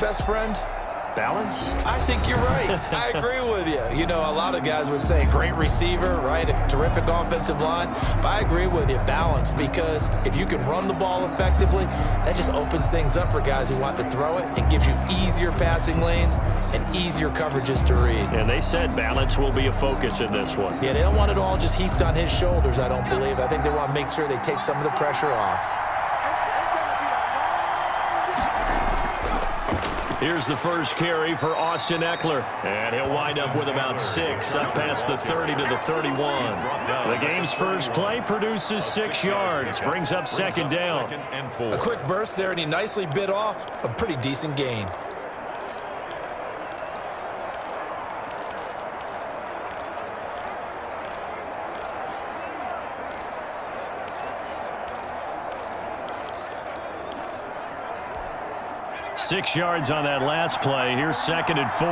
best friend? Balance? I think you're right. I agree with you. You know, a lot of guys would say great receiver, right? A terrific offensive line. But I agree with you, balance, because if you can run the ball effectively, that just opens things up for guys who want to throw it and gives you easier passing lanes and easier coverages to read. And they said balance will be a focus in this one. Yeah, they don't want it all just heaped on his shoulders, I don't believe. I think they want to make sure they take some of the pressure off. Here's the first carry for Austin Ekeler, and he'll wind up with about 6, up past the 30 to the 31. The game's first play produces 6 yards, brings up second down. A quick burst there, and he nicely bit off a pretty decent gain. Six yards on that last play. Here's 2nd and 4.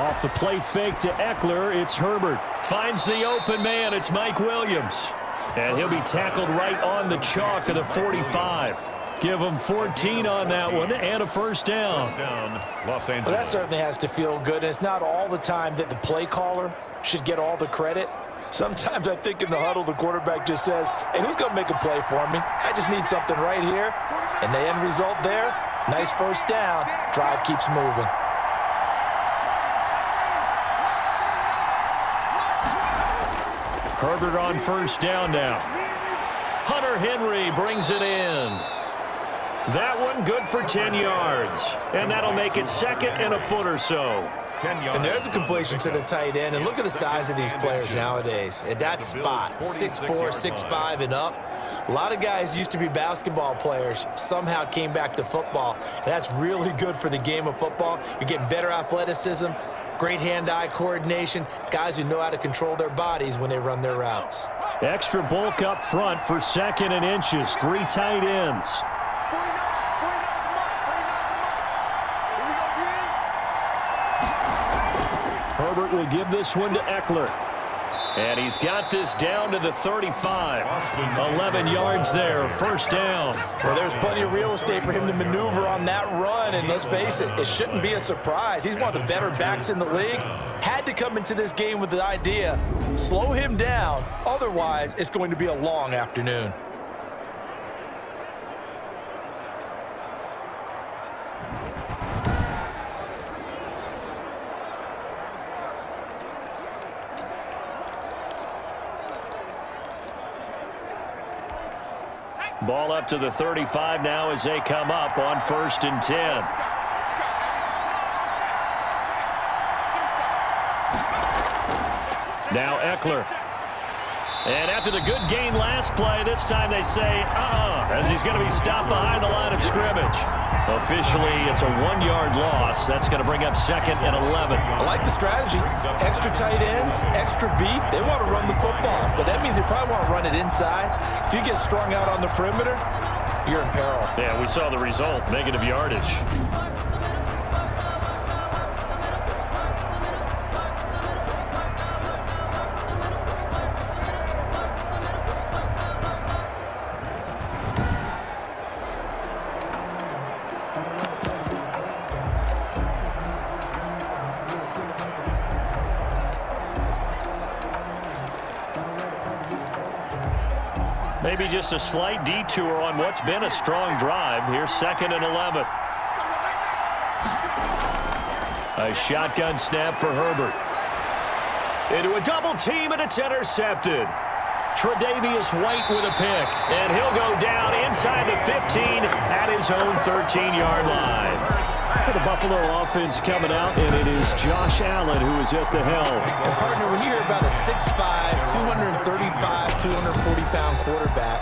Off the play fake to Ekeler, it's Herbert. Finds the open man, it's Mike Williams. And he'll be tackled right on the chalk of the 45. Give him 14 on that one and a first down. Los Angeles. Well, that certainly has to feel good. And it's not all the time that the play caller should get all the credit. Sometimes I think in the huddle, the quarterback just says, hey, who's going to make a play for me? I just need something right here. And the end result there, nice first down. Drive keeps moving. Herbert on first down now. Hunter Henry brings it in. That one good for 10 yards. And that'll make it 2nd and a foot or so. And there's a completion to the tight end. And look at the size of these players nowadays. At that spot, 6'4", 6'5", and up. A lot of guys used to be basketball players, somehow came back to football. And that's really good for the game of football. You're getting better athleticism, great hand-eye coordination, guys who know how to control their bodies when they run their routes. Extra bulk up front for 2nd and inches, 3 tight ends. Herbert will give this one to Ekeler. And he's got this down to the 35. 11 yards there, first down. Well, there's plenty of real estate for him to maneuver on that run. And let's face it, it shouldn't be a surprise. He's one of the better backs in the league. Had to come into this game with the idea, slow him down. Otherwise, it's going to be a long afternoon. Ball up to the 35 now as they come up on 1st and 10. Now Ekeler. And after the good gain last play, this time they say, as he's going to be stopped behind the line of scrimmage. Officially, it's a 1-yard loss. That's going to bring up 2nd and 11. I like the strategy. Extra tight ends, extra beef. They want to run the football, but that means they probably want to run it inside. If you get strung out on the perimeter, you're in peril. Yeah, we saw the result, negative yardage. Maybe just a slight detour on what's been a strong drive. Here's 2nd and 11. A shotgun snap for Herbert. Into a double team, and it's intercepted. Tre'Davious White with a pick, and he'll go down inside the 15 at his own 13-yard line. The Buffalo offense coming out, and it is Josh Allen who is at the helm. And, partner, when you hear about a 6'5", 235, 240-pound quarterback,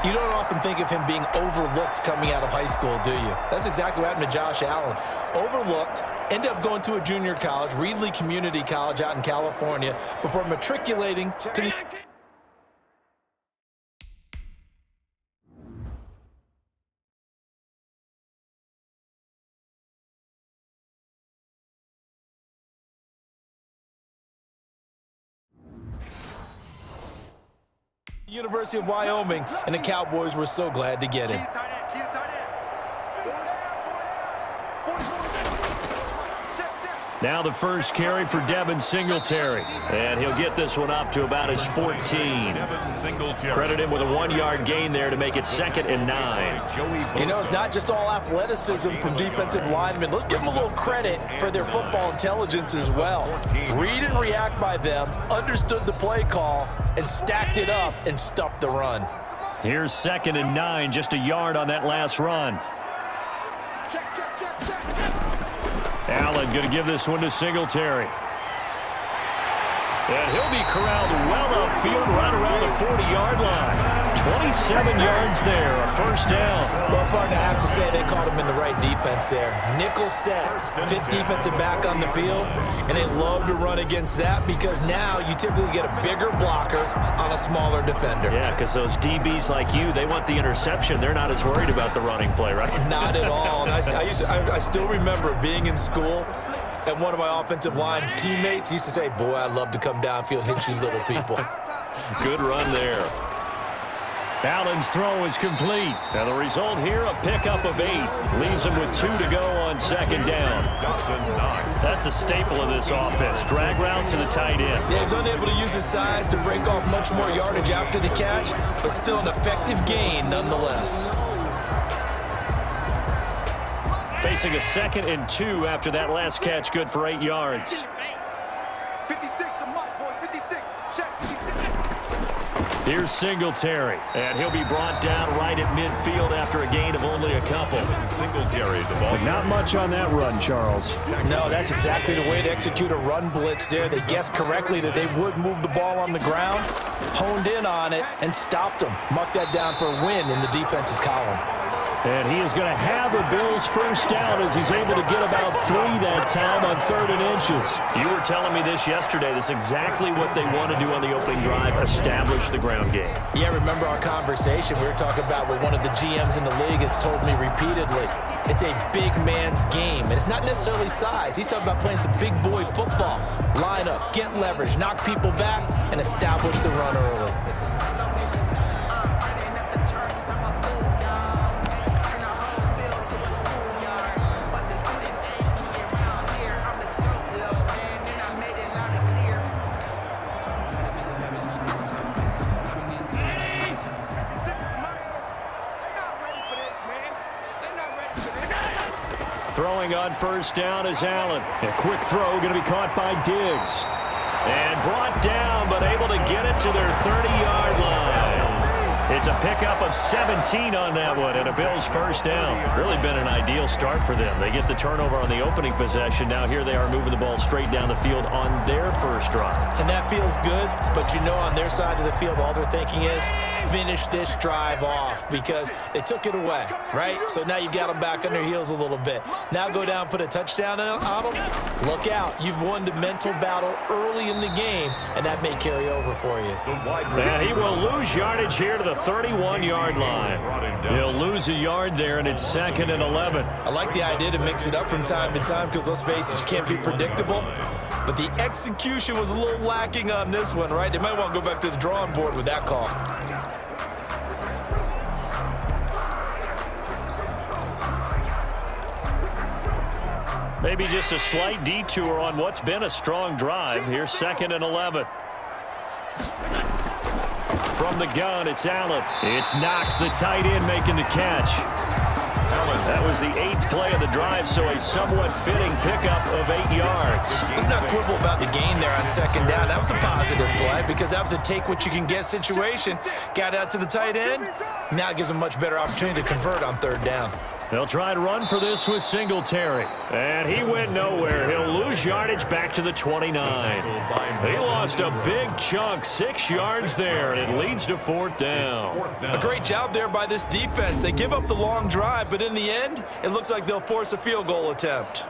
you don't often think of him being overlooked coming out of high school, do you? That's exactly what happened to Josh Allen. Overlooked, ended up going to a junior college, Reedley Community College out in California, before matriculating to the... University of Wyoming, and the Cowboys were so glad to get him. Now the first carry for Devin Singletary. And he'll get this one up to about his 14. Credit him with a 1-yard gain there to make it 2nd and 9. You know, it's not just all athleticism from defensive linemen. Let's give them a little credit for their football intelligence as well. Read and react by them, understood the play call, and stacked it up and stuffed the run. Here's 2nd and 9, just a yard on that last run. Allen going to give this one to Singletary. And he'll be corralled well upfield right around the 40-yard line. 27 yards there, a first down. Well, partner, I have to say they caught him in the right defense there. Nickel set, 5th defensive back on the field, and they love to run against that because now you typically get a bigger blocker on a smaller defender. Yeah, because those DBs like you, they want the interception. They're not as worried about the running play, right? Not at all. And I still remember being in school, and one of my offensive line teammates used to say, boy, I'd love to come downfield and hit you little people. Good run there. Allen's throw is complete. Now the result here, a pickup of 8. Leaves him with 2 to go on 2nd down. That's a staple of this offense. Drag route to the tight end. Yeah, he was unable to use his size to break off much more yardage after the catch, but still an effective gain nonetheless. Facing a 2nd and 2 after that last catch, good for 8 yards. Here's Singletary, and he'll be brought down right at midfield after a gain of only a couple. Singletary, the ball. Not much on that run, Charles. No, that's exactly the way to execute a run blitz there. They guessed correctly that they would move the ball on the ground, honed in on it, and stopped them. Marked that down for a win in the defense's column. And he is going to have the Bills' first down as he's able to get about 3 that time on 3rd and inches. You were telling me this yesterday. This is exactly what they want to do on the opening drive, establish the ground game. Yeah, remember our conversation. We were talking about what one of the GMs in the league has told me repeatedly. It's a big man's game, and it's not necessarily size. He's talking about playing some big boy football. Line up, get leverage, knock people back, and establish the run early. Throwing on first down is Allen. A quick throw going to be caught by Diggs. And brought down, but able to get it to their 30-yard line. It's a pickup of 17 on that one, and a Bills first down. Really been an ideal start for them. They get the turnover on the opening possession. Now here they are moving the ball straight down the field on their first drive. And that feels good, but you know on their side of the field, all they're thinking is, finish this drive off because they took it away, right? So now you got them back on their heels a little bit. Now go down, put a touchdown on them. Look out. You've won the mental battle early in the game, and that may carry over for you. And he will lose yardage here to the 31-yard line. He'll lose a yard there, and it's 2nd and 11. I like the idea to mix it up from time to time because, let's face it, you can't be predictable. But the execution was a little lacking on this one, right? They might want to go back to the drawing board with that call. Maybe just a slight detour on what's been a strong drive. Here's 2nd and 11. From the gun, it's Allen. It's Knox, the tight end, making the catch. That was the 8th play of the drive, so a somewhat fitting pickup of 8 yards. Let's not quibble about the gain there on 2nd down. That was a positive play because that was a take-what-you-can-get situation. Got out to the tight end. Now it gives them a much better opportunity to convert on 3rd down. They'll try and run for this with Singletary. And he went nowhere. He'll lose yardage back to the 29. He lost a big chunk, 6 yards there, and it leads to 4th down. A great job there by this defense. They give up the long drive, but in the end, it looks like they'll force a field goal attempt.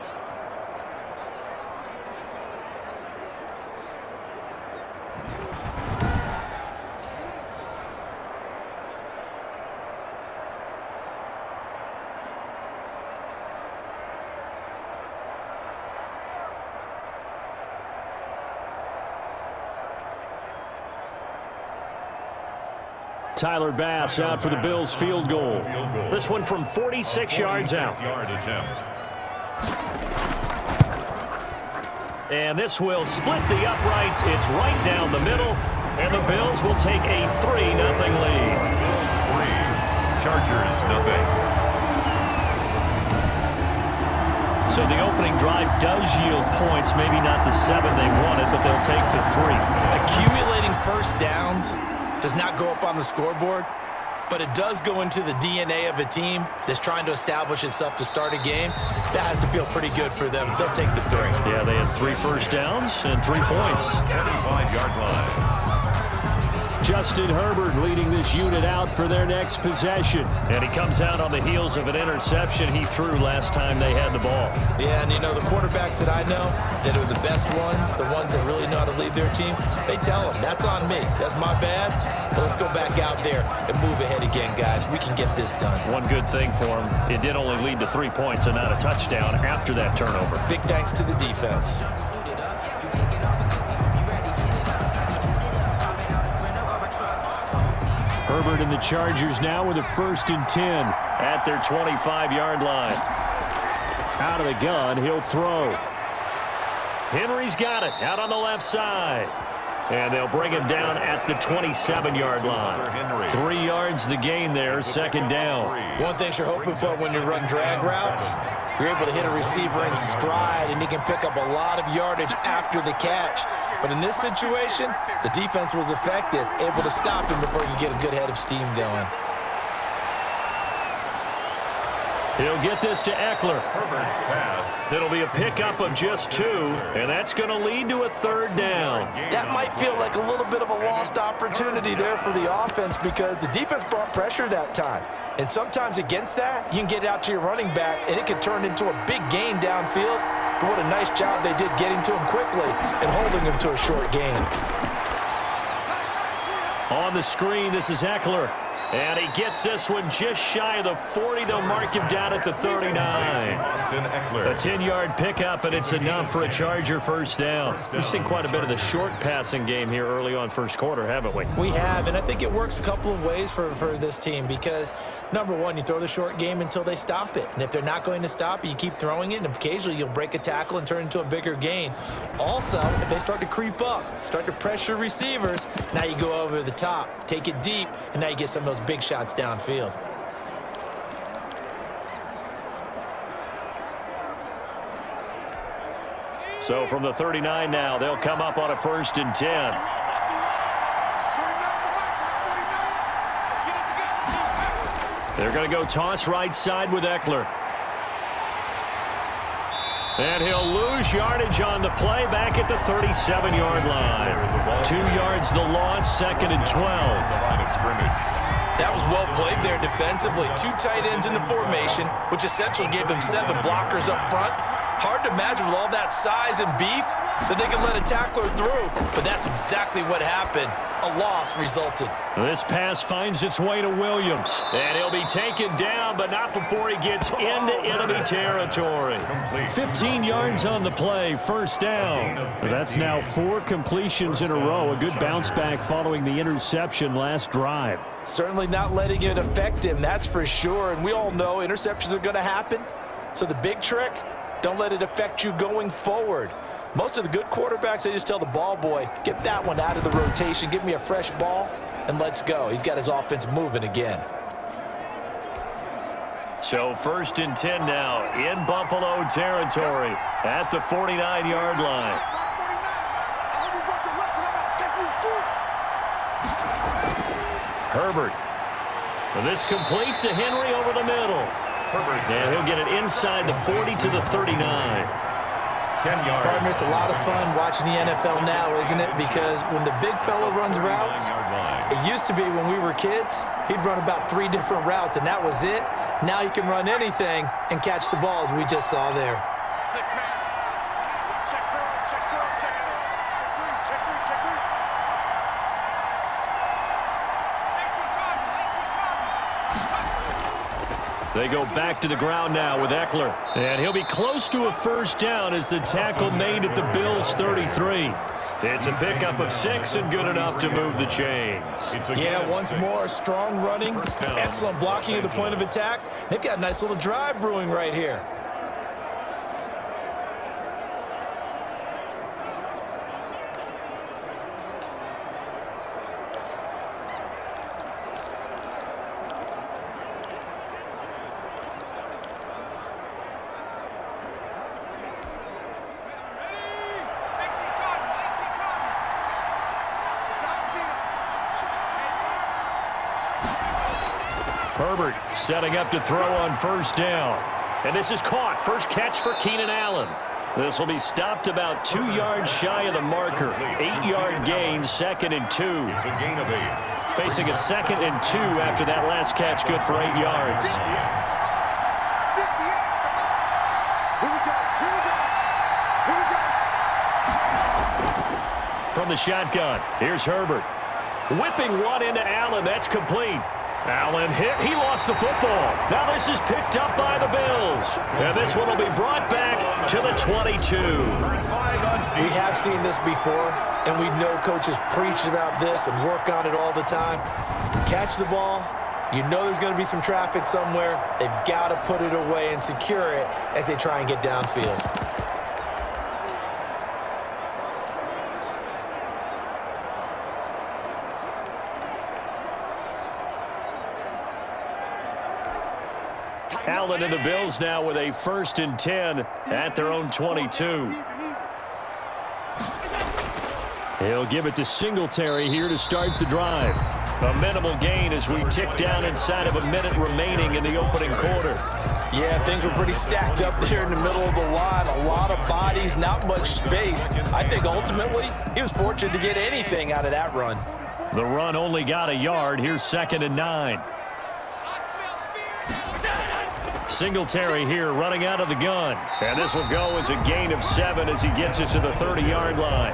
Tyler Bass out for the Bills field goal. This one from 46 yards out. And this will split the uprights. It's right down the middle. And the Bills will take a 3-0 lead. Bills 3, Chargers 0. So the opening drive does yield points. Maybe not the 7 they wanted, but they'll take the 3. Accumulating first downs does not go up on the scoreboard, but it does go into the DNA of a team that's trying to establish itself to start a game. That has to feel pretty good for them. They'll take the 3. Yeah, they had 3 first downs and 3 points. 25-yard line. Justin Herbert leading this unit out for their next possession. And he comes out on the heels of an interception he threw last time they had the ball. Yeah, and you know, the quarterbacks that I know that are the best ones, the ones that really know how to lead their team, they tell them, that's on me. That's my bad. But let's go back out there and move ahead again, guys. We can get this done. One good thing for him, it did only lead to 3 points and not a touchdown after that turnover. Big thanks to the defense. Herbert and the Chargers now with a 1st and 10 at their 25-yard line. Out of the gun, he'll throw. Henry's got it out on the left side. And they'll bring him down at the 27-yard line. 3 yards the gain there, 2nd down. One thing you're hoping for when you run drag routes, you're able to hit a receiver in stride, and he can pick up a lot of yardage after the catch. But in this situation, the defense was effective, able to stop him before he could get a good head of steam going. He'll get this to Eckler. Herbert's pass. It'll be a pickup of just 2, and that's going to lead to a 3rd down. That might feel like a little bit of a lost opportunity there for the offense because the defense brought pressure that time. And sometimes against that, you can get out to your running back, and it can turn into a big gain downfield. But what a nice job they did getting to him quickly and holding him to a short gain. On the screen, this is Eckler. And he gets this one just shy of the 40. They'll mark him down at the 39. A 10-yard pickup, and it's enough for a Charger 1st down. We've seen quite a bit of the short passing game here early on 1st quarter, haven't we? We have, and I think it works a couple of ways for this team because, number one, you throw the short game until they stop it. And if they're not going to stop it, you keep throwing it, and occasionally you'll break a tackle and turn into a bigger gain. Also, if they start to creep up, start to pressure receivers, now you go over the top, take it deep, and now you get some of those big shots downfield. So from the 39 now, they'll come up on a 1st and 10. They're going to go toss right side with Eckler. And he'll lose yardage on the play back at the 37-yard line. 2 yards the loss, 2nd and 12. That was well played there defensively. 2 tight ends in the formation, which essentially gave them 7 blockers up front. Hard to imagine with all that size and beef that they could let a tackler through, but that's exactly what happened. A loss resulted. This pass finds its way to Williams, and he'll be taken down, but not before he gets into enemy territory. 15 yards on the play, 1st down. That's now 4 completions in a row. A good bounce back following the interception last drive. Certainly not letting it affect him, that's for sure. And we all know interceptions are going to happen. So the big trick, don't let it affect you going forward. Most of the good quarterbacks, they just tell the ball boy, get that one out of the rotation, give me a fresh ball, and let's go. He's got his offense moving again. So 1st and 10 now in Buffalo territory at the 49-yard line. Herbert. This complete to Henry over the middle. And he'll get it inside the 40 to the 39. 10 yards. Partner, it's a lot of fun watching the NFL now, isn't it? Because when the big fella runs routes, it used to be when we were kids, he'd run about 3 different routes, and that was it. Now he can run anything and catch the ball, as we just saw there. 6 man. Check cross, check cross, check three, check three, check three. They go back to the ground now with Eckler. And he'll be close to a 1st down as the tackle made at the Bills' 33. It's a pickup of 6 and good enough to move the chains. Yeah, once more, strong running, excellent blocking at the point of attack. They've got a nice little drive brewing right here. Herbert setting up to throw on first down. And this is caught. First catch for Keenan Allen. This will be stopped about 2 yards shy of the marker. 8-yard gain, 2nd and 2. It's a gain of 8. Facing a 2nd and 2 after that last catch, good for 8 yards. From the shotgun, here's Herbert. Whipping one into Allen, that's complete. Allen hit, he lost the football. Now this is picked up by the Bills. And this one will be brought back to the 22. We have seen this before, and we know coaches preach about this and work on it all the time. Catch the ball. You know there's going to be some traffic somewhere. They've got to put it away and secure it as they try and get downfield. Allen and the Bills now with a 1st and 10 at their own 22. He'll give it to Singletary here to start the drive. A minimal gain as we tick down inside of a minute remaining in the opening quarter. Yeah, things were pretty stacked up there in the middle of the line. A lot of bodies, not much space. I think ultimately he was fortunate to get anything out of that run. The run only got a yard. Here's 2nd and 9. Singletary here running out of the gun. And this will go as a gain of 7 as he gets it to the 30-yard line.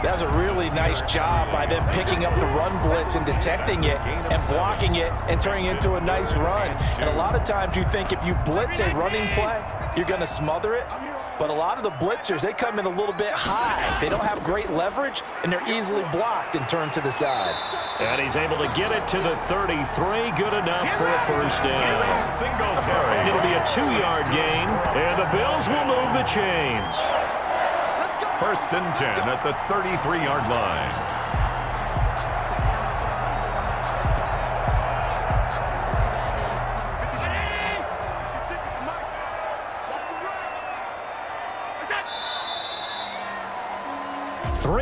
That was a really nice job by them picking up the run blitz and detecting it and blocking it and turning it into a nice run. And a lot of times you think if you blitz a running play, you're going to smother it. But a lot of the blitzers, they come in a little bit high. They don't have great leverage, and they're easily blocked and turned to the side. And he's able to get it to the 33. Good enough for a first down. It'll be a 2-yard gain, and the Bills will move the chains. 1st and 10 at the 33-yard line.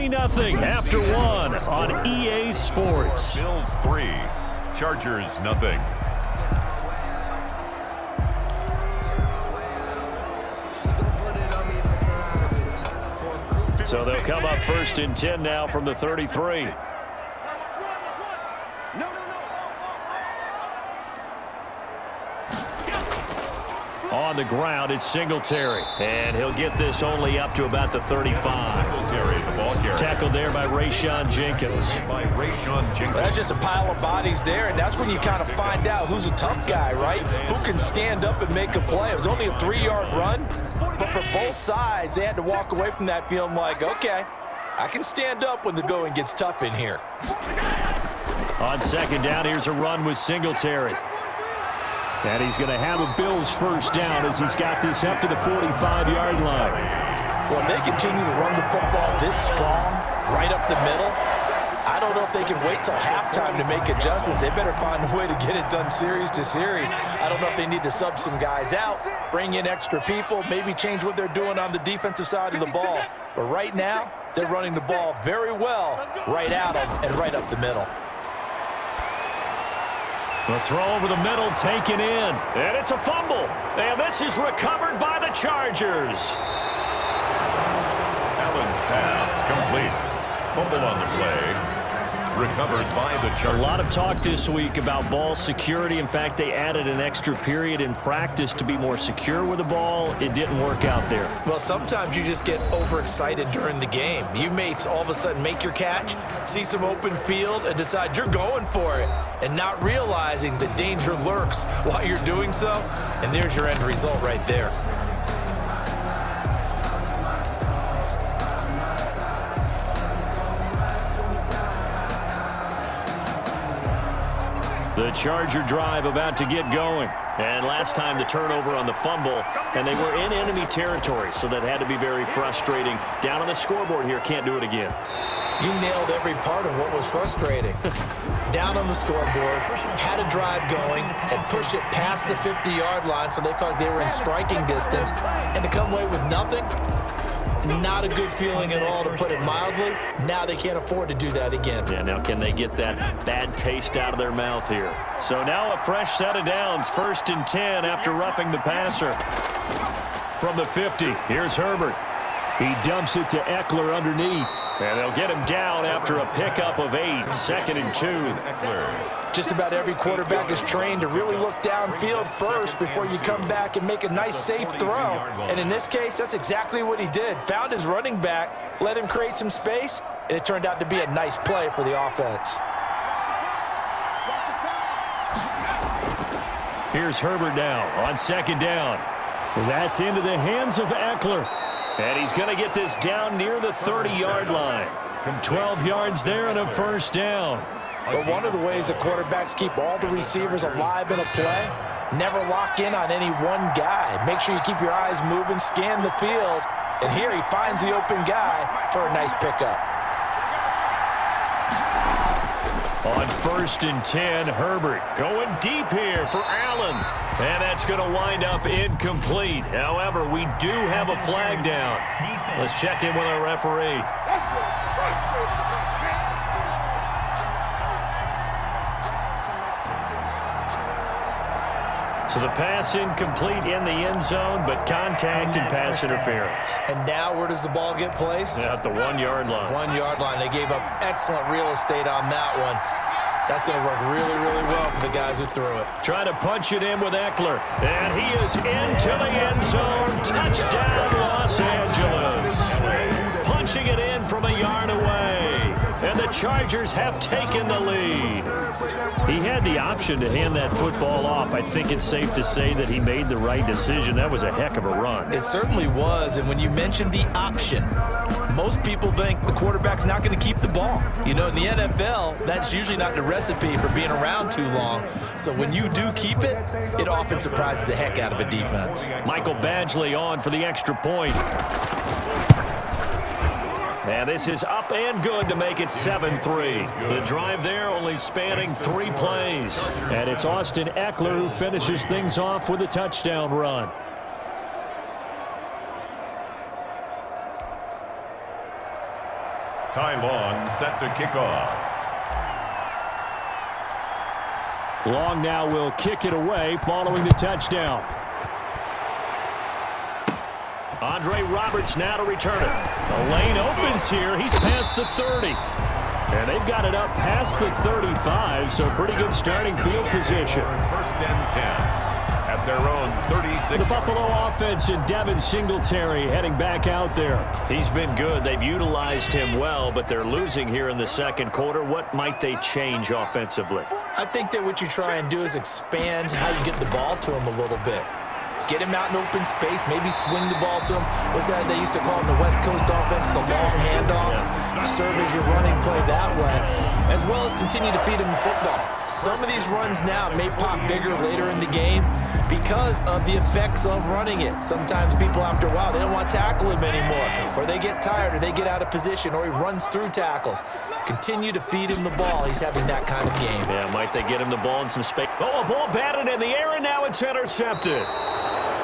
Nothing after 1 on EA Sports. Bills 3, Chargers nothing. So they'll come up 1st and 10 now from the 33. On the ground, it's Singletary. And he'll get this only up to about the 35. Singletary, the ball carrier. Tackled there by Rayshon Jenkins. That's just a pile of bodies there, and that's when you kind of find out who's a tough guy, right? Who can stand up and make a play. It was only a 3-yard run, but for both sides, they had to walk away from that feeling like, okay, I can stand up when the going gets tough in here. On 2nd down, here's a run with Singletary. And he's going to have a Bills first down as he's got this up to the 45-yard line. Well, if they continue to run the football this strong, right up the middle, I don't know if they can wait till halftime to make adjustments. They better find a way to get it done series to series. I don't know if they need to sub some guys out, bring in extra people, maybe change what they're doing on the defensive side of the ball. But right now, they're running the ball very well right at them and right up the middle. The throw over the middle taken in. And it's a fumble. And this is recovered by the Chargers. Allen's pass complete. Fumble on the play. Recovered by the Chargers. A lot of talk this week about ball security. In fact, they added an extra period in practice to be more secure with the ball. It didn't work out there. Well, sometimes you just get overexcited during the game. You may all of a sudden make your catch, see some open field, and decide you're going for it, and not realizing the danger lurks while you're doing so, and there's your end result right there. The Charger drive about to get going. And last time the turnover on the fumble, and they were in enemy territory, so that had to be very frustrating. Down on the scoreboard here, can't do it again. You nailed every part of what was frustrating. Down on the scoreboard, had a drive going, and pushed it past the 50-yard line so they felt they were in striking distance, and to come away with nothing, not a good feeling at all, to put it mildly. Now they can't afford to do that again. Yeah, now can they get that bad taste out of their mouth here? So now a fresh set of downs, 1st and 10 after roughing the passer. From the 50, here's Herbert. He dumps it to Eckler underneath. And they'll get him down after a pickup of 8, 2nd and 2. Just about every quarterback is trained to really look downfield first before you come back and make a nice, safe throw. And in this case, that's exactly what he did. Found his running back, let him create some space, and it turned out to be a nice play for the offense. Here's Herbert now on 2nd down. That's into the hands of Eckler. And he's going to get this down near the 30-yard line. 12 yards there and a 1st down. But one of the ways that quarterbacks keep all the receivers alive in a play, never lock in on any one guy. Make sure you keep your eyes moving, scan the field. And here he finds the open guy for a nice pickup. On 1st and 10, Herbert going deep here for Allen. And that's going to wind up incomplete. However, we do have a flag down. Let's check in with our referee. So the pass incomplete in the end zone, but contact and pass interference. And now where does the ball get placed? At the 1-yard line. 1-yard line. They gave up excellent real estate on that one. That's going to work really, really well for the guys who threw it. Trying to punch it in with Eckler. And he is into the end zone. Touchdown, Los Angeles. Punching it in from a yard away. And the Chargers have taken the lead. He had the option to hand that football off. I think it's safe to say that he made the right decision. That was a heck of a run. It certainly was. And when you mentioned the option, most people think the quarterback's not going to keep the ball. You know, in the NFL, that's usually not the recipe for being around too long. So when you do keep it, it often surprises the heck out of a defense. Michael Badgley on for the extra point. And this is up and good to make it 7-3. The drive there only spanning 3 plays. And it's Austin Eckler who finishes things off with a touchdown run. Ty Long set to kick off. Long now will kick it away following the touchdown. Andre Roberts now to return it. The lane opens here. He's past the 30. And they've got it up past the 35, so pretty good starting field position. 1st and 10 at their own 36. The Buffalo offense and Devin Singletary heading back out there. He's been good. They've utilized him well, but they're losing here in the 2nd quarter. What might they change offensively? I think that what you try and do is expand how you get the ball to him a little bit. Get him out in open space, maybe swing the ball to him. What's that they used to call in the West Coast offense, the long handoff? Serve as your running play that way, as well as continue to feed him the football. Some of these runs now may pop bigger later in the game because of the effects of running it. Sometimes people, after a while, they don't want to tackle him anymore, or they get tired, or they get out of position, or he runs through tackles. Continue to feed him the ball. He's having that kind of game. Yeah, might they get him the ball in some space? Oh, a ball batted in the air, and now it's intercepted.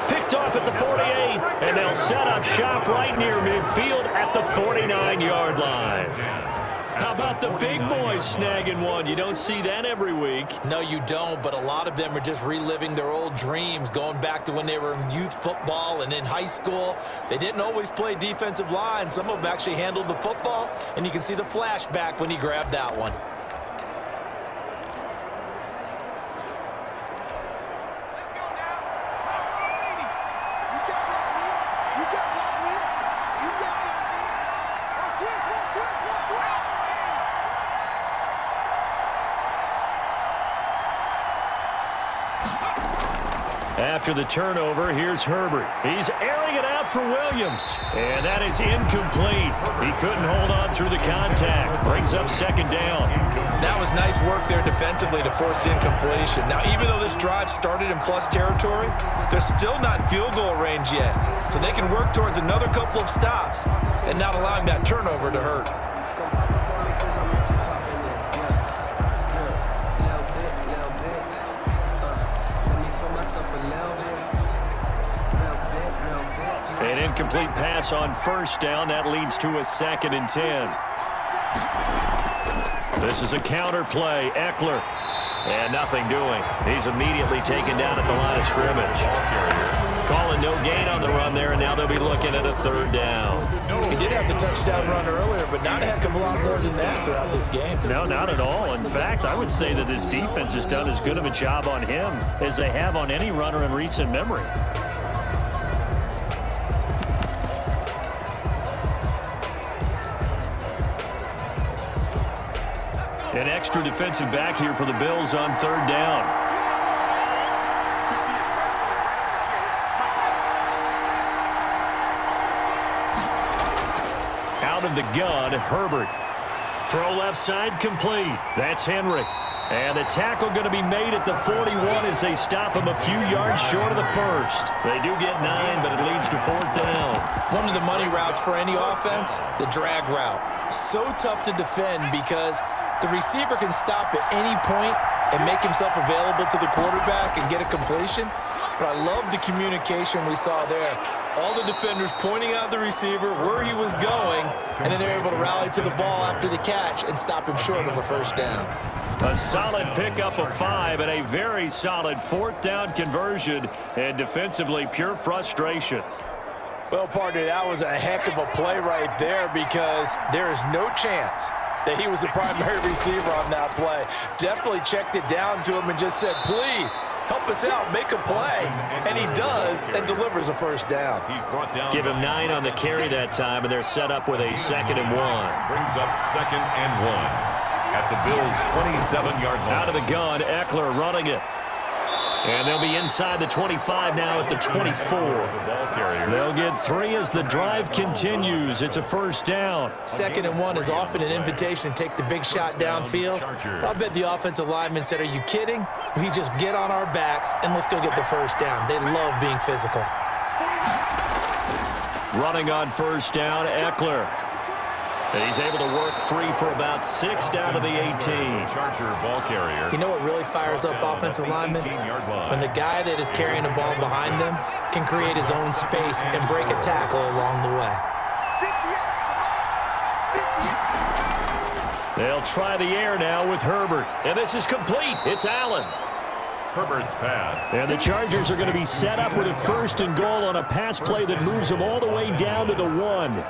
Picked off at the 48, and they'll set up shop right near midfield at the 49-yard line. How about the big boys snagging one? You don't see that every week. No, you don't, but a lot of them are just reliving their old dreams, going back to when they were in youth football and in high school. They didn't always play defensive line. Some of them actually handled the football, and you can see the flashback when he grabbed that one. After the turnover, here's Herbert. He's airing it out for Williams. And that is incomplete. He couldn't hold on through the contact. Brings up second down. That was nice work there defensively to force the incompletion. Now, even though this drive started in plus territory, they're still not in field goal range yet. So they can work towards another couple of stops and not allowing that turnover to hurt. An incomplete pass on first down. That leads to a 2nd and 10. This is a counter play. Eckler. And nothing doing. He's immediately taken down at the line of scrimmage. Calling no gain on the run there, and now they'll be looking at a 3rd down. He did have the touchdown run earlier, but not a heck of a lot more than that throughout this game. No, not at all. In fact, I would say that this defense has done as good of a job on him as they have on any runner in recent memory. An extra defensive back here for the Bills on 3rd down. Out of the gun, Herbert. Throw left side, complete. That's Henry. And the tackle going to be made at the 41 as they stop him a few yards short of the first. They do get 9, but it leads to 4th down. One of the money routes for any offense, the drag route. So tough to defend because the receiver can stop at any point and make himself available to the quarterback and get a completion. But I love the communication we saw there. All the defenders pointing out the receiver, where he was going, and then they're able to rally to the ball after the catch and stop him short of a 1st down. A solid pickup of 5 and a very solid 4th down conversion, and defensively pure frustration. Well, partner, that was a heck of a play right there because there is no chance that he was the primary receiver on that play. Definitely checked it down to him and just said, please, help us out, make a play. And he does and delivers a 1st down. Give him 9 on the carry that time, and they're set up with a 2nd and 1. Brings up 2nd and 1 at the Bills' 27-yard line. Out of the gun, Eckler running it. And they'll be inside the 25 now at the 24. They'll get 3 as the drive continues. It's a 1st down. 2nd and 1 is often an invitation to take the big shot downfield. I bet the offensive lineman said, are you kidding? We just get on our backs and let's go get the 1st down. They love being physical. Running on 1st down, Eckler. And he's able to work free for about 6 down to the 18. You know what really fires up offensive linemen? When the guy that is carrying the ball behind them can create his own space and break a tackle along the way. They'll try the air now with Herbert. And this is complete. It's Allen. Herbert's pass. And the Chargers are going to be set up with a 1st and goal on a pass play that moves them all the way down to the 1.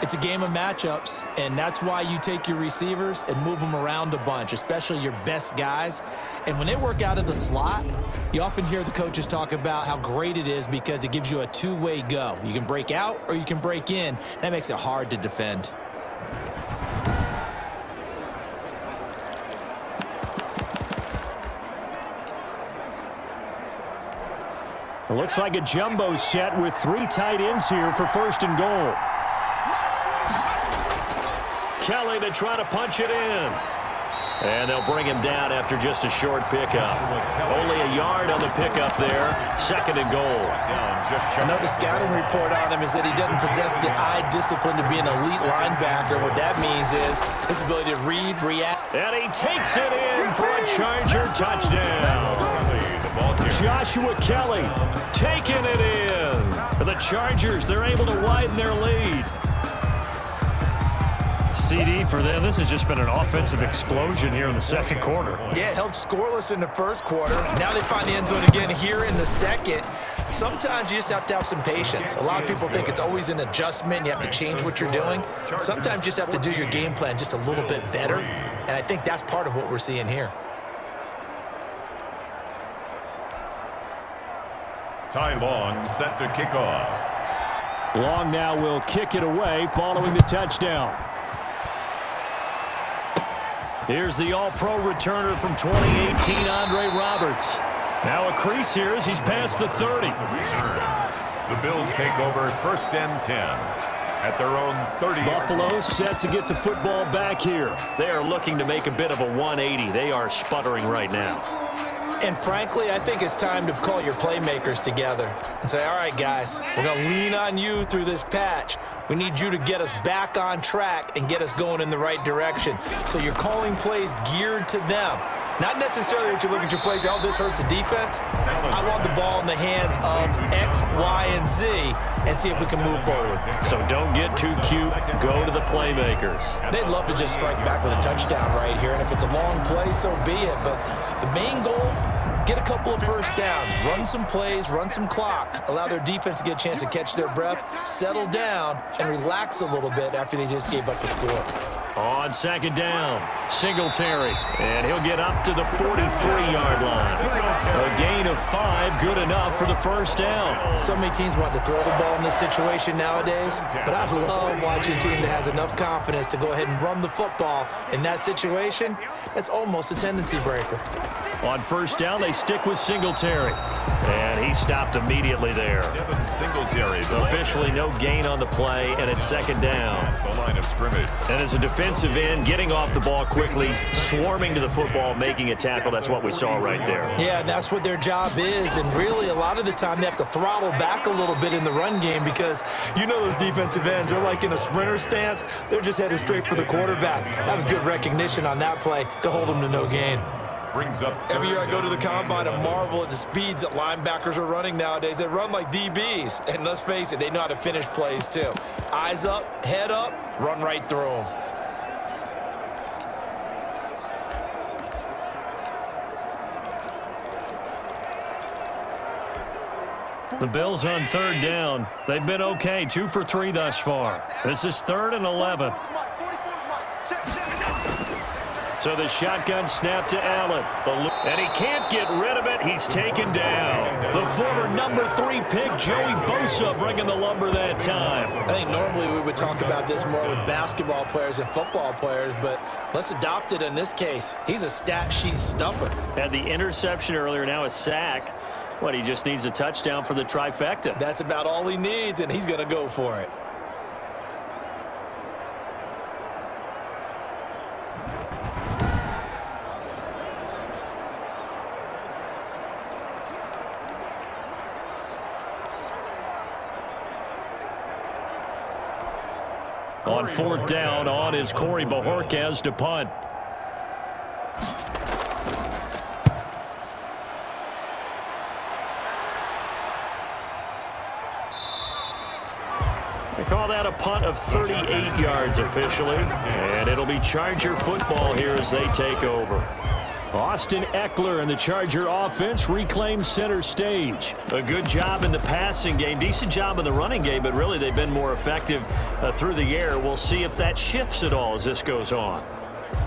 It's a game of matchups, and that's why you take your receivers and move them around a bunch, especially your best guys. And when they work out of the slot, you often hear the coaches talk about how great it is because it gives you a two-way go. You can break out or you can break in. That makes it hard to defend. It looks like a jumbo set with 3 tight ends here for 1st and goal. Kelly to try to punch it in. And they'll bring him down after just a short pickup. Only a yard on the pickup there. 2nd and goal. I know the scouting report on him is that he doesn't possess the eye discipline to be an elite linebacker. What that means is his ability to read, react. And he takes it in for a Charger touchdown. Joshua Kelly taking it in. For the Chargers, they're able to widen their lead. CD for them. This has just been an offensive explosion here in the 2nd quarter. Yeah, held scoreless in the 1st quarter. Now they find the end zone again here in the 2nd. Sometimes you just have to have some patience. A lot of people think it's always an adjustment. You have to change what you're doing. Sometimes you just have to do your game plan just a little bit better. And I think that's part of what we're seeing here. Ty Long set to kick off. Long now will kick it away following the touchdown. Here's the all-pro returner from 2018, Andre Roberts. Now a crease here as he's past the 30. The Bills take over 1st and 10 at their own 30. Buffalo set to get the football back here. They are looking to make a bit of a 180. They are sputtering right now. And frankly, I think it's time to call your playmakers together and say, all right, guys, we're going to lean on you through this patch. We need you to get us back on track and get us going in the right direction. So you're calling plays geared to them. Not necessarily that you look at your plays, oh, this hurts the defense. I want the ball in the hands of X, Y, and Z and see if we can move forward. So don't get too cute. Go to the playmakers. They'd love to just strike back with a touchdown right here, and if it's a long play, so be it. But the main goal, get a couple of first downs, run some plays, run some clock, allow their defense to get a chance to catch their breath, settle down, and relax a little bit after they just gave up the score. On 2nd down, Singletary, and he'll get up to the 43-yard line. A gain of 5, good enough for the 1st down. So many teams want to throw the ball in this situation nowadays, but I love watching a team that has enough confidence to go ahead and run the football in that situation. That's almost a tendency breaker. On 1st down, they stick with Singletary, and he stopped immediately there. Singletary. Officially no gain on the play, and it's 2nd down. The line of scrimmage. And as a defensive end, getting off the ball quickly, swarming to the football, making a tackle, that's what we saw right there. Yeah, and that's what their job is, and really a lot of the time they have to throttle back a little bit in the run game because you know those defensive ends, they're like in a sprinter stance. They're just headed straight for the quarterback. That was good recognition on that play to hold them to no gain. Brings up Every year I go to the combine and marvel at the speeds that linebackers are running nowadays. They run like DBs, and let's face it, they know how to finish plays too. Eyes up, head up, run right through them. The Bills on 3rd down. They've been okay, 2 for 3 thus far. This is 3rd and 11. So the shotgun snap to Allen. And he can't get rid of it. He's taken down. The former number 3 pick, Joey Bosa, bringing the lumber that time. I think normally we would talk about this more with basketball players and football players, but let's adopt it in this case. He's a stat sheet stuffer. Had the interception earlier, now a sack. He just needs a touchdown for the trifecta. That's about all he needs, and he's going to go for it. On 4th down, on is Corey Bojorquez to punt. They call that a punt of 38 yards officially, and it'll be Charger football here as they take over. Austin Eckler and the Charger offense reclaims center stage. A good job in the passing game, decent job in the running game, but really they've been more effective through the air. We'll see if that shifts at all as this goes on.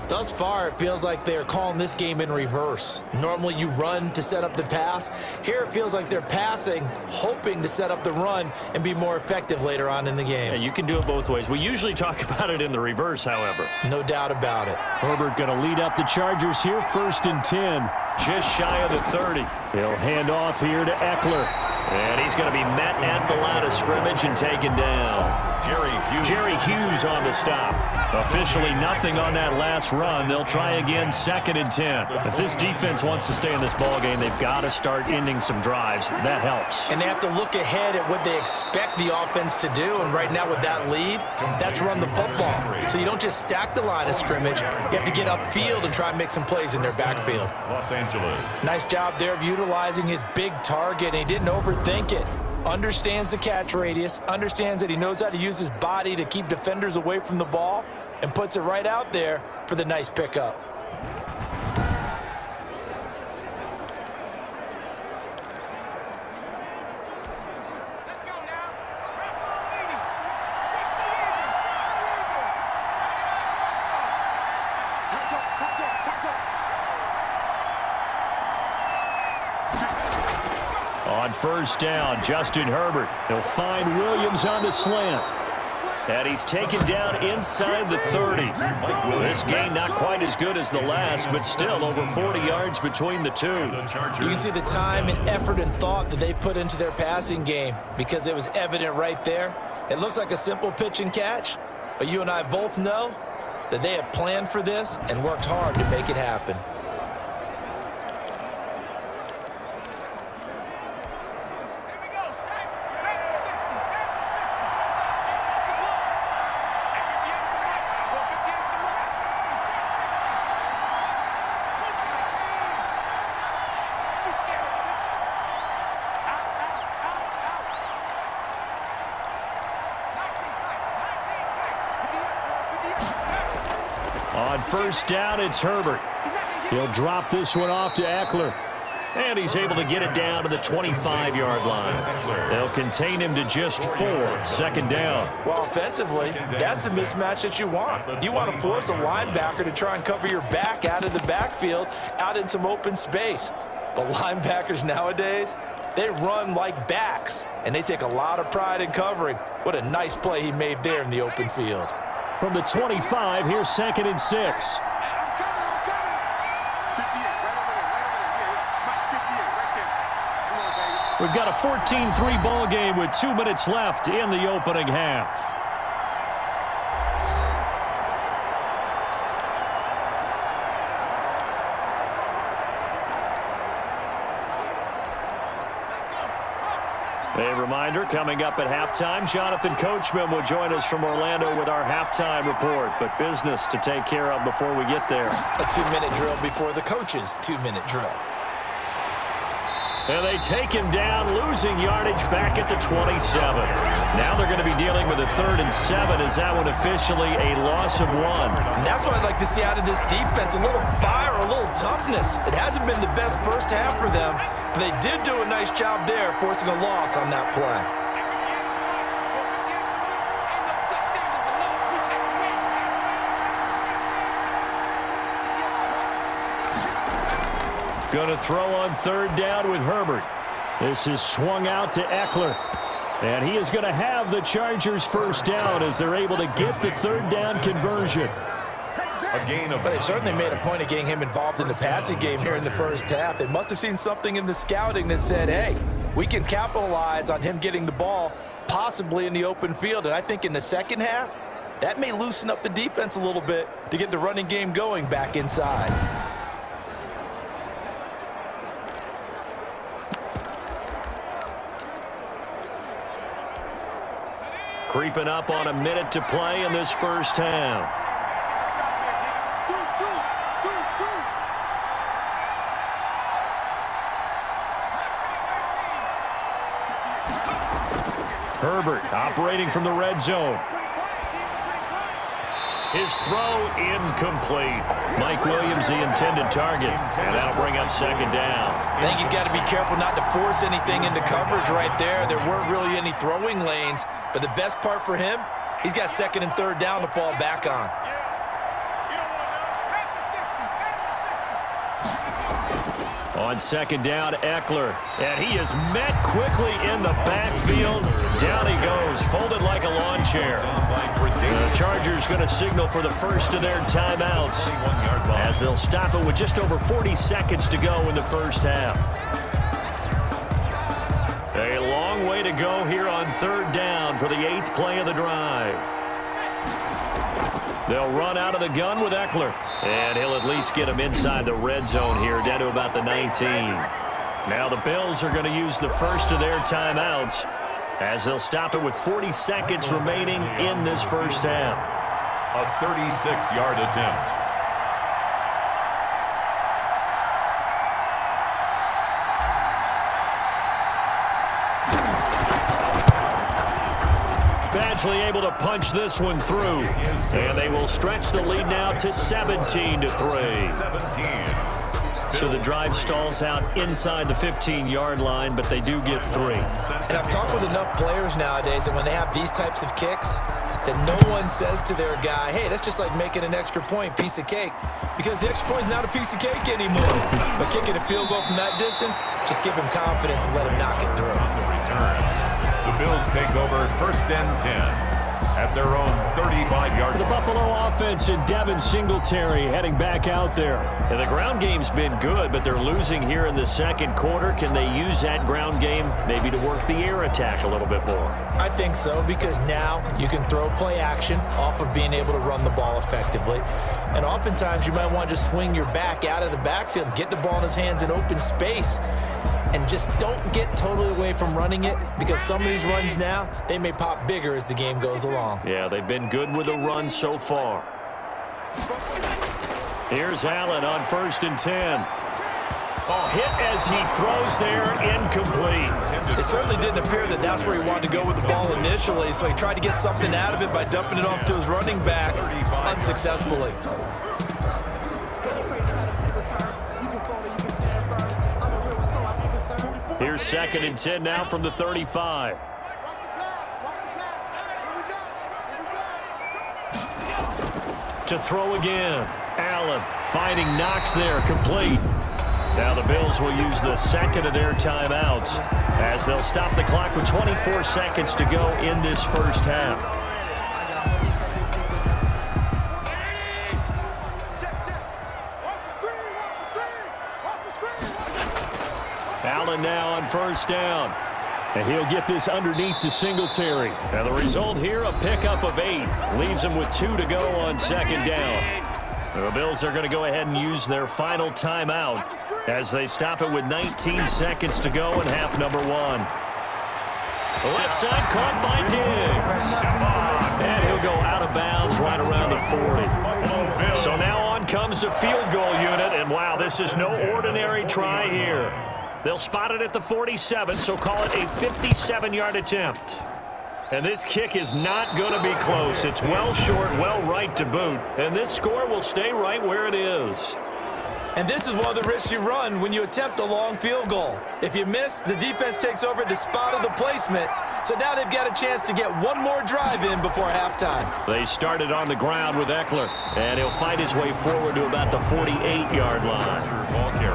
Thus far, it feels like they're calling this game in reverse. Normally you run to set up the pass. Here it feels like they're passing, hoping to set up the run and be more effective later on in the game. Yeah, you can do it both ways. We usually talk about it in the reverse, however. No doubt about it. Herbert going to lead up the Chargers here, 1st and 10. Just shy of the 30. He'll hand off here to Eckler. And he's going to be met at the line of scrimmage and taken down. Jerry Hughes on the stop. Officially nothing on that last run. They'll try again, 2nd and 10. If this defense wants to stay in this ballgame, they've got to start ending some drives. That helps. And they have to look ahead at what they expect the offense to do. And right now with that lead, that's run the football. So you don't just stack the line of scrimmage. You have to get upfield and try and make some plays in their backfield. Los Angeles. Nice job there of utilizing his big target. And he didn't overthink it. Understands the catch radius, understands that he knows how to use his body to keep defenders away from the ball, and puts it right out there for the nice pickup. On 1st down, Justin Herbert. He'll find Williams on the slant. And he's taken down inside the 30. This game not quite as good as the last, but still over 40 yards between the two. You can see the time and effort and thought that they put into their passing game because it was evident right there. It looks like a simple pitch and catch, but you and I both know that they have planned for this and worked hard to make it happen. On first down, it's Herbert. He'll drop this one off to Eckler. And he's able to get it down to the 25-yard line. They'll contain him to just 4, second down. Well, offensively, that's the mismatch that you want. You want to force a linebacker to try and cover your back out of the backfield, out in some open space. But linebackers nowadays, they run like backs, and they take a lot of pride in covering. What a nice play he made there in the open field. From the 25, here's 2nd and 6. We've got a 14-3 ball game with 2 minutes left in the opening half. A reminder, coming up at halftime, Jonathan Coachman will join us from Orlando with our halftime report, but business to take care of before we get there. A 2-minute drill before the coach's 2-minute drill. And they take him down, losing yardage back at the 27. Now they're going to be dealing with a 3rd and 7. Is that one officially a loss of 1? And that's what I'd like to see out of this defense, a little fire, a little toughness. It hasn't been the best first half for them, but they did do a nice job there, forcing a loss on that play. Going to throw on 3rd down with Herbert. This is swung out to Eckler. And he is going to have the Chargers first down as they're able to get the 3rd down conversion. But they certainly made a point of getting him involved in the passing game here in the first half. They must have seen something in the scouting that said, hey, we can capitalize on him getting the ball possibly in the open field. And I think in the second half, that may loosen up the defense a little bit to get the running game going back inside. Creeping up on a minute to play in this first half. Herbert operating from the red zone. His throw incomplete. Mike Williams, the intended target, and that'll bring up 2nd down. I think he's got to be careful not to force anything into coverage right there. There weren't really any throwing lanes, but the best part for him, he's got 2nd and 3rd down to fall back on. On 2nd down, Eckler, and he is met quickly in the backfield. Down he goes, folded like a lawn chair. The Chargers going to signal for the first of their timeouts as they'll stop it with just over 40 seconds to go in the first half. A long way to go here on 3rd down for the 8th play of the drive. They'll run out of the gun with Eckler, and he'll at least get him inside the red zone here, down to about the 19. Now the Bills are going to use the first of their timeouts as they'll stop it with 40 seconds remaining in this first half. A 36-yard attempt. Badgley able to punch this one through, and they will stretch the lead now to 17-3. So the drive stalls out inside the 15-yard line, but they do get 3. And I've talked with enough players nowadays that when they have these types of kicks, that no one says to their guy, hey, that's just like making an extra point, piece of cake. Because the extra point is not a piece of cake anymore. But kicking a field goal from that distance, just give him confidence and let him knock it through. The Bills take over 1st and 10. at their own 35-yard The line. Buffalo offense and Devin Singletary heading back out there. And the ground game's been good, but they're losing here in the second quarter. Can they use that ground game maybe to work the air attack a little bit more? I think so, because now you can throw play action off of being able to run the ball effectively. And oftentimes you might want to just swing your back out of the backfield and get the ball in his hands in open space. And just don't get totally away from running it, because some of these runs now, they may pop bigger as the game goes along. Yeah, they've been good with the run so far. Here's Allen on 1st and 10. Oh, hit as he throws there, incomplete. It certainly didn't appear that that's where he wanted to go with the ball initially, so he tried to get something out of it by dumping it off to his running back unsuccessfully. Here's 2nd and 10 now from the 35. To throw again. Allen finding Knox there, complete. Now the Bills will use the second of their timeouts as they'll stop the clock with 24 seconds to go in this first half. Allen now on 1st down. And he'll get this underneath to Singletary. And the result here, a pickup of 8. Leaves him with 2 to go on 2nd down. The Bills are going to go ahead and use their final timeout as they stop it with 19 seconds to go in half number 1. Left side caught by Diggs. And he'll go out of bounds right around the 40. So now on comes the field goal unit. And wow, this is no ordinary try here. They'll spot it at the 47, so call it a 57-yard attempt. And this kick is not going to be close. It's well short, well right to boot. And this score will stay right where it is. And this is one of the risks you run when you attempt a long field goal. If you miss, the defense takes over at the spot of the placement. So now they've got a chance to get one more drive in before halftime. They started on the ground with Eckler, and he'll fight his way forward to about the 48-yard line.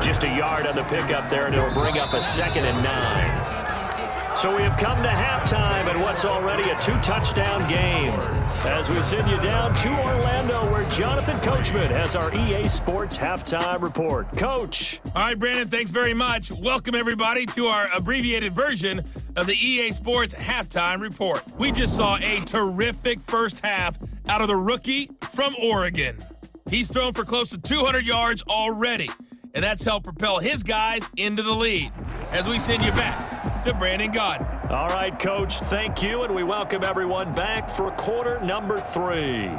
Just a yard on the pickup there, and it'll bring up a 2nd and 9. So we have come to halftime in what's already a 2-touchdown game as we send you down to Orlando, where Jonathan Coachman has our EA Sports Halftime Report. Coach. All right, Brandon, thanks very much. Welcome, everybody, to our abbreviated version of the EA Sports Halftime Report. We just saw a terrific first half out of the rookie from Oregon. He's thrown for close to 200 yards already, and that's helped propel his guys into the lead. As we send you back to Brandon Gaudin. All right, Coach, thank you, and we welcome everyone back for quarter number 3.